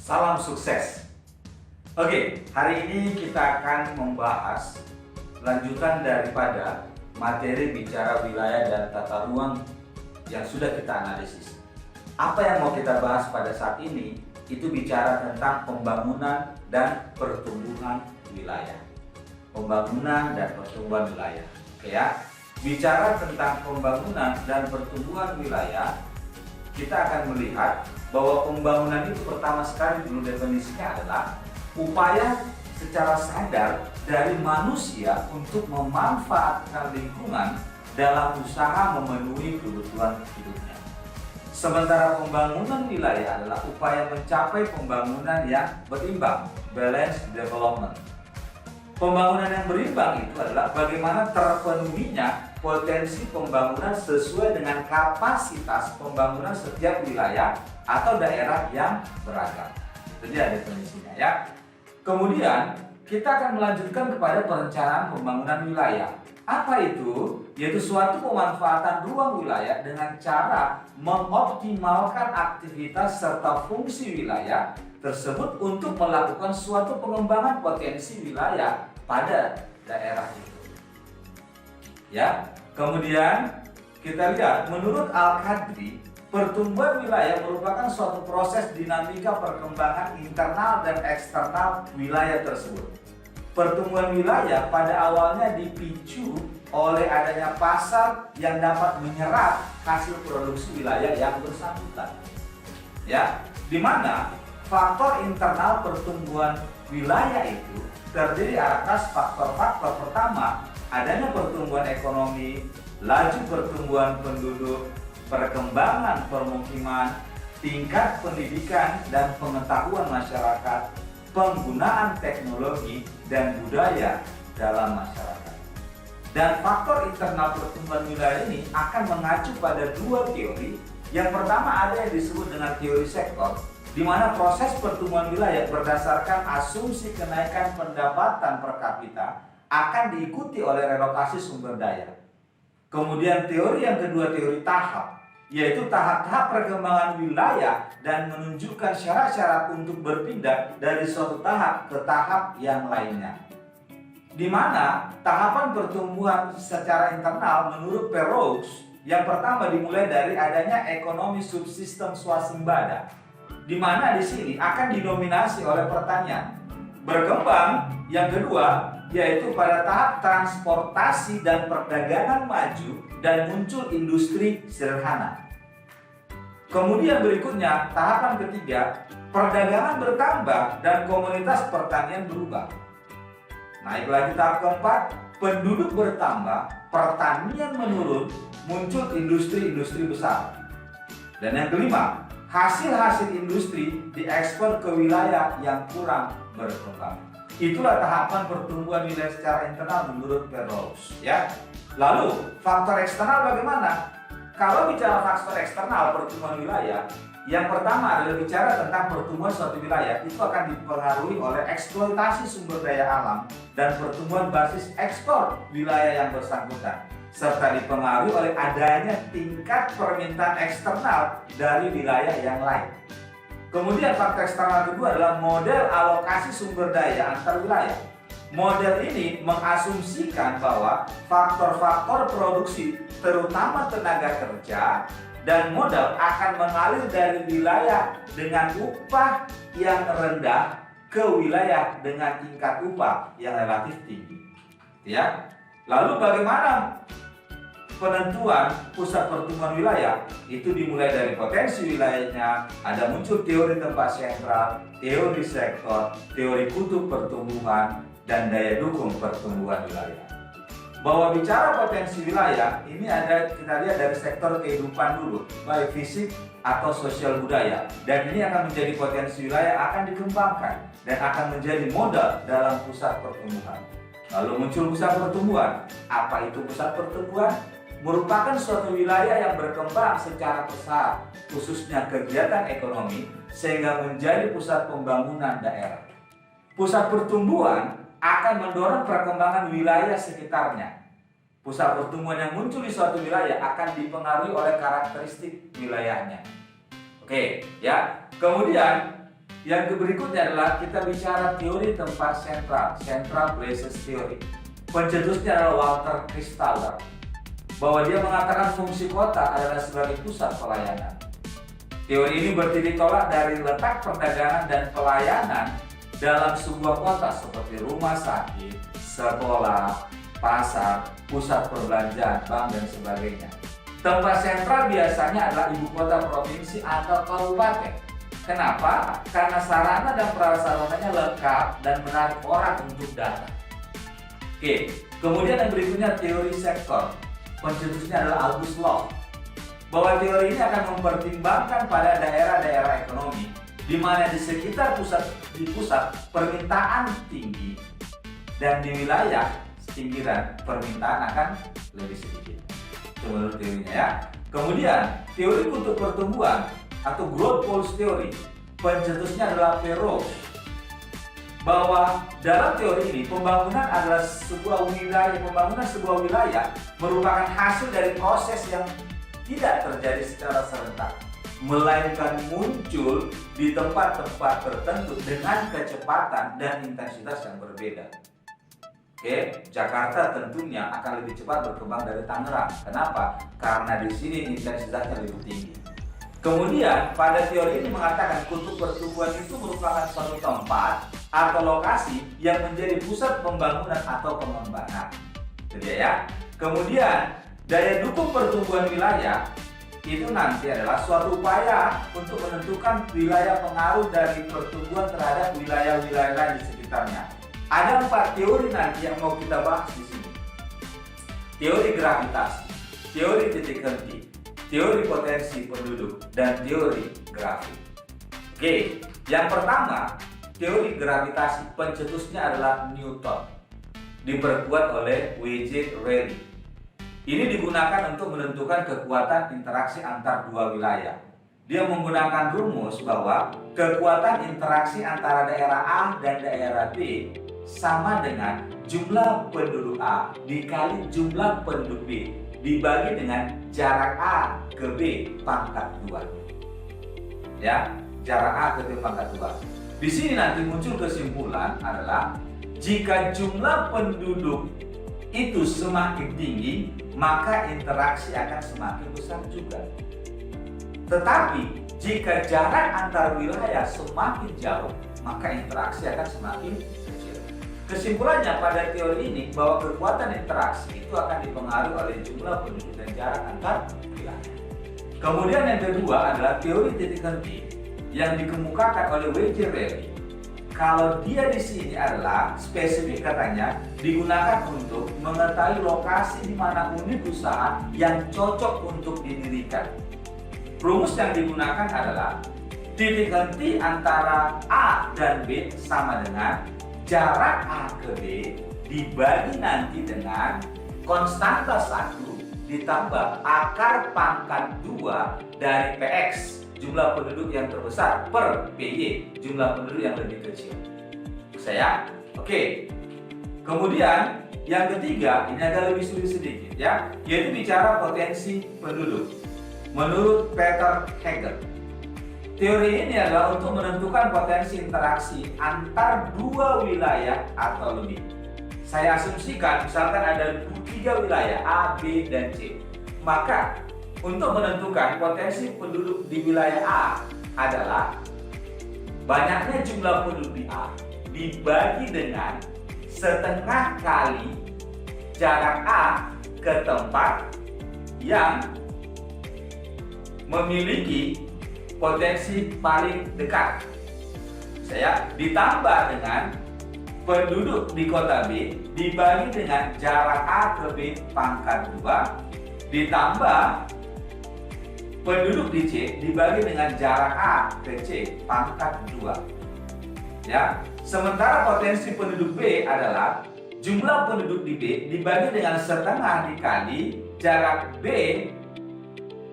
Salam sukses. Oke, hari ini kita akan membahas lanjutan daripada materi bicara wilayah dan tata ruang yang sudah kita analisis. Apa yang mau kita bahas pada saat ini itu bicara tentang pembangunan dan pertumbuhan wilayah. Pembangunan dan pertumbuhan wilayah. Oke ya. Bicara tentang pembangunan dan pertumbuhan wilayah, kita akan melihat bahwa pembangunan itu pertama sekali dulu definisinya adalah upaya secara sadar dari manusia untuk memanfaatkan lingkungan dalam usaha memenuhi kebutuhan hidupnya. Sementara pembangunan wilayah adalah upaya mencapai pembangunan yang berimbang, balanced development. Pembangunan yang berimbang itu adalah bagaimana terpenuhinya potensi pembangunan sesuai dengan kapasitas pembangunan setiap wilayah atau daerah yang beragam. Itu dia definisinya ya. Kemudian kita akan melanjutkan kepada perencanaan pembangunan wilayah. Apa itu? Yaitu suatu pemanfaatan ruang wilayah dengan cara mengoptimalkan aktivitas serta fungsi wilayah tersebut untuk melakukan suatu pengembangan potensi wilayah pada daerah itu. Ya, kemudian kita lihat menurut Al-Qadri, pertumbuhan wilayah merupakan suatu proses dinamika perkembangan internal dan eksternal wilayah tersebut. Pertumbuhan wilayah pada awalnya dipicu oleh adanya pasar yang dapat menyerap hasil produksi wilayah yang bersangkutan. Ya, di mana faktor internal pertumbuhan wilayah itu terdiri atas faktor-faktor pertama, adanya pertumbuhan ekonomi, laju pertumbuhan penduduk, perkembangan permukiman, tingkat pendidikan dan pengetahuan masyarakat, penggunaan teknologi dan budaya dalam masyarakat. Dan faktor internal pertumbuhan wilayah ini akan mengacu pada dua teori. Yang pertama ada yang disebut dengan teori sektor, di mana proses pertumbuhan wilayah berdasarkan asumsi kenaikan pendapatan per kapita akan diikuti oleh relokasi sumber daya. Kemudian teori yang kedua, teori tahap, yaitu tahap-tahap perkembangan wilayah dan menunjukkan syarat-syarat untuk berpindah dari suatu tahap ke tahap yang lainnya. Di mana tahapan pertumbuhan secara internal menurut Perroux yang pertama dimulai dari adanya ekonomi subsistem swasembada, di mana di sini akan didominasi oleh pertanian. Berkembang yang kedua yaitu pada tahap transportasi dan perdagangan maju dan muncul industri sederhana. Kemudian berikutnya tahapan ketiga, perdagangan bertambah dan komunitas pertanian berubah. Naik lagi tahap keempat, penduduk bertambah, pertanian menurun, muncul industri-industri besar. Dan yang kelima, hasil-hasil industri diekspor ke wilayah yang kurang berkembang. Itulah tahapan pertumbuhan wilayah secara internal menurut Perroux ya. Lalu faktor eksternal bagaimana? Kalau bicara faktor eksternal pertumbuhan wilayah, yang pertama adalah bicara tentang pertumbuhan suatu wilayah itu akan dipengaruhi oleh eksploitasi sumber daya alam dan pertumbuhan basis ekspor wilayah yang bersangkutan, serta dipengaruhi oleh adanya tingkat permintaan eksternal dari wilayah yang lain. Kemudian faktor eksternal kedua adalah model alokasi sumber daya antar wilayah. Model ini mengasumsikan bahwa faktor-faktor produksi, terutama tenaga kerja dan modal, akan mengalir dari wilayah dengan upah yang rendah ke wilayah dengan tingkat upah yang relatif tinggi. Ya. Lalu bagaimana penentuan pusat pertumbuhan wilayah? Itu dimulai dari potensi wilayahnya, ada muncul teori tempat sentral, teori sektor, teori kutub pertumbuhan, dan daya dukung pertumbuhan wilayah. Bahwa bicara potensi wilayah, ini ada kita lihat dari sektor kehidupan dulu, baik fisik atau sosial budaya, dan ini akan menjadi potensi wilayah akan dikembangkan dan akan menjadi modal dalam pusat pertumbuhan. Lalu muncul pusat pertumbuhan. Apa itu pusat pertumbuhan? Merupakan suatu wilayah yang berkembang secara besar, khususnya kegiatan ekonomi, sehingga menjadi pusat pembangunan daerah. Pusat pertumbuhan akan mendorong perkembangan wilayah sekitarnya. Pusat pertumbuhan yang muncul di suatu wilayah akan dipengaruhi oleh karakteristik wilayahnya. Oke, ya. Kemudian Yang berikutnya adalah kita bicara teori tempat sentral, Central Places Theory. Pencetusnya adalah Walter Christaller, bahwa dia mengatakan fungsi kota adalah sebagai pusat pelayanan. Teori ini berdiri tolak dari letak perdagangan dan pelayanan dalam sebuah kota seperti rumah sakit, sekolah, pasar, pusat perbelanjaan, bank, dan sebagainya. Tempat sentral biasanya adalah ibu kota provinsi atau kabupaten. Kenapa? Karena sarana dan prasarananya lengkap dan menarik orang untuk datang. Oke, kemudian yang berikutnya teori sektor. Pencetusnya adalah August Law, bahwa teori ini akan mempertimbangkan pada daerah-daerah ekonomi di mana di sekitar pusat permintaan tinggi dan di wilayah pinggiran permintaan akan lebih sedikit. Itu menurut teorinya ya. Kemudian teori untuk pertumbuhan atau growth pulse theory, pencetusnya adalah Perrow, bahwa dalam teori ini pembangunan sebuah wilayah merupakan hasil dari proses yang tidak terjadi secara serentak, melainkan muncul di tempat-tempat tertentu dengan kecepatan dan intensitas yang berbeda. Oke, Jakarta tentunya akan lebih cepat berkembang dari Tangerang. Kenapa? Karena di sini intensitasnya lebih tinggi. Kemudian pada teori ini mengatakan kutub pertumbuhan itu merupakan suatu tempat atau lokasi yang menjadi pusat pembangunan atau pengembangan. Jadi ya. Kemudian daya dukung pertumbuhan wilayah itu nanti adalah suatu upaya untuk menentukan wilayah pengaruh dari pertumbuhan terhadap wilayah-wilayah lain di sekitarnya. Ada 4 teori nanti yang mau kita bahas di sini. Teori gravitasi, teori titik henti, teori potensi penduduk, dan teori grafik. Oke, yang pertama, teori gravitasi, pencetusnya adalah Newton, diperkuat oleh W.J. Rayleigh. Ini digunakan untuk menentukan kekuatan interaksi antar dua wilayah. Dia menggunakan rumus bahwa kekuatan interaksi antara daerah A dan daerah B sama dengan jumlah penduduk A dikali jumlah penduduk B dibagi dengan jarak A ke B pangkat 2. Ya, jarak A ke B pangkat 2. Di sini nanti muncul kesimpulan adalah jika jumlah penduduk itu semakin tinggi, maka interaksi akan semakin besar juga. Tetapi jika jarak antar wilayah semakin jauh, maka interaksi akan semakin kecil. Kesimpulannya pada teori ini bahwa kekuatan interaksi itu akan dipengaruhi oleh jumlah penduduk dan jarak antar wilayah. Kemudian yang kedua adalah teori titik henti yang dikemukakan oleh W.J. Rayleigh. Kalau dia di sini adalah spesifik katanya digunakan untuk mengetahui lokasi di mana unit usaha yang cocok untuk didirikan. Rumus yang digunakan adalah titik henti antara A dan B sama dengan jarak A ke B dibagi nanti dengan konstanta 1 ditambah akar pangkat 2 dari PX, jumlah penduduk yang terbesar, per PY, jumlah penduduk yang lebih kecil. Saya, oke. Kemudian yang ketiga, ini agak lebih sulit sedikit ya, yaitu bicara potensi penduduk. Menurut Peter Hegel, teori ini adalah untuk menentukan potensi interaksi antar dua wilayah atau lebih. Saya asumsikan misalkan ada 3 wilayah A, B, dan C. Maka untuk menentukan potensi penduduk di wilayah A adalah banyaknya jumlah penduduk di A dibagi dengan setengah kali jarak A ke tempat yang memiliki potensi paling dekat. Saya ditambah dengan penduduk di kota B dibagi dengan jarak A ke B pangkat 2 ditambah penduduk di C dibagi dengan jarak A ke C pangkat 2. Ya, sementara potensi penduduk B adalah jumlah penduduk di B dibagi dengan setengah dikali jarak B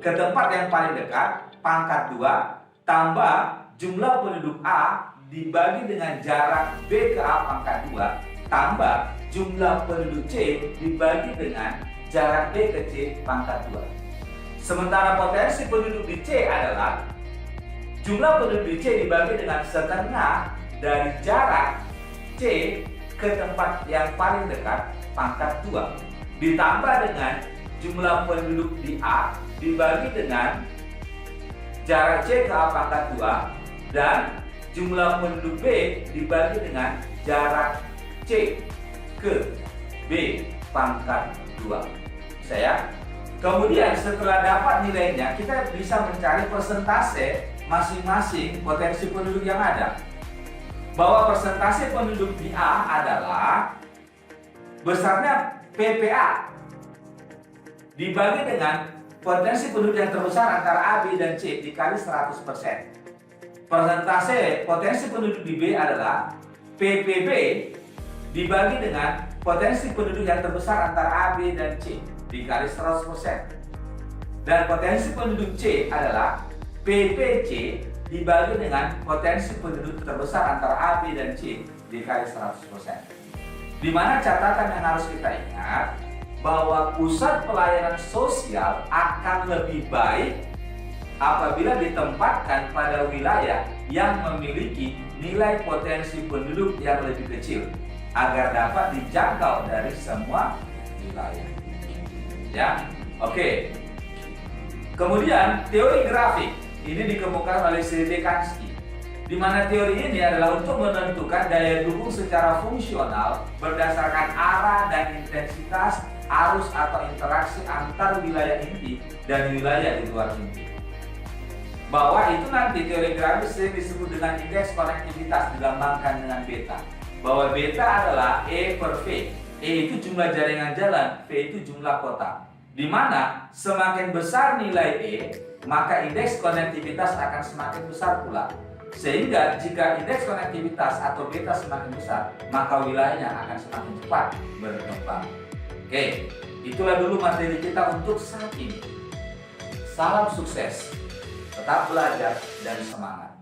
ke tempat yang paling dekat pangkat 2 tambah jumlah penduduk A dibagi dengan jarak B ke A pangkat 2 tambah jumlah penduduk C dibagi dengan jarak B ke C pangkat 2. Sementara potensi penduduk di C adalah jumlah penduduk C dibagi dengan setengah dari jarak C ke tempat yang paling dekat pangkat 2 ditambah dengan jumlah penduduk di A dibagi dengan jarak C ke A pangkat 2 dan jumlah penduduk B dibagi dengan jarak C ke B pangkat 2. Saya kemudian setelah dapat nilainya, kita bisa mencari persentase masing-masing potensi penduduk yang ada. Bahwa persentase penduduk di A adalah besarnya PPA dibagi dengan potensi penduduk yang terbesar antara A, B, dan C dikali 100%. Persentase potensi penduduk di B adalah PPB dibagi dengan potensi penduduk yang terbesar antara A, B, dan C dikali 100%. Dan potensi penduduk C adalah PPC dibagi dengan potensi penduduk terbesar antara A, B, dan C dikali 100%. Di mana catatan yang harus kita ingat bahwa pusat pelayanan sosial akan lebih baik apabila ditempatkan pada wilayah yang memiliki nilai potensi penduduk yang lebih kecil agar dapat dijangkau dari semua wilayah. Ya, oke. Kemudian teori grafik ini dikemukakan oleh Siedziewski, di mana teori ini adalah untuk menentukan daya dukung secara fungsional berdasarkan arah dan intensitas arus atau interaksi antar wilayah inti dan wilayah di luar inti. Bahwa itu nanti teori grafis disebut dengan indeks konektivitas dilambangkan dengan beta. Bahwa beta adalah E per V. E itu jumlah jaringan jalan, V itu jumlah kota. Di mana semakin besar nilai E, maka indeks konektivitas akan semakin besar pula. Sehingga jika indeks konektivitas atau beta semakin besar, maka wilayahnya akan semakin cepat berkembang. Oke, itulah dulu materi kita untuk saat ini. Salam sukses, tetap belajar dan semangat.